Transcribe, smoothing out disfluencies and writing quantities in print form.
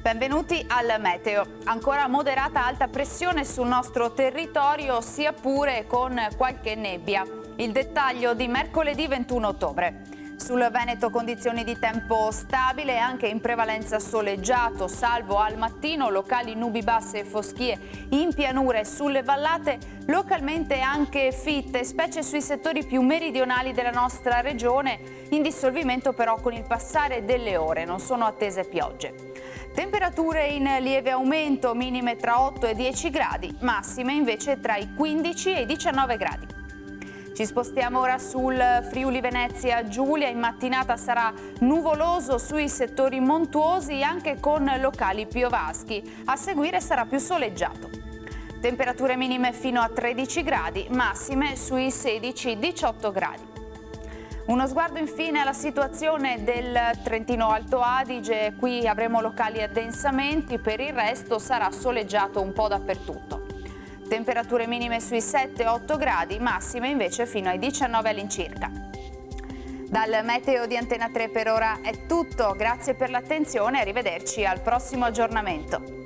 Benvenuti al Meteo. Ancora moderata alta pressione sul nostro territorio, sia pure con qualche nebbia. Il dettaglio di mercoledì 21 ottobre. Sul Veneto condizioni di tempo stabile, anche in prevalenza soleggiato, salvo al mattino locali nubi basse e foschie in pianura e sulle vallate, localmente anche fitte, specie sui settori più meridionali della nostra regione, in dissolvimento però con il passare delle ore, non sono attese piogge. Temperature in lieve aumento, minime tra 8 e 10 gradi, massime invece tra i 15 e i 19 gradi. Ci spostiamo ora sul Friuli Venezia Giulia, in mattinata sarà nuvoloso sui settori montuosi anche con locali piovaschi, a seguire sarà più soleggiato. Temperature minime fino a 13 gradi, massime sui 16-18 gradi. Uno sguardo infine alla situazione del Trentino Alto Adige, qui avremo locali addensamenti, per il resto sarà soleggiato un po' dappertutto. Temperature minime sui 7-8 gradi, massime invece fino ai 19 all'incirca. Dal Meteo di Antena 3 per ora è tutto, grazie per l'attenzione e arrivederci al prossimo aggiornamento.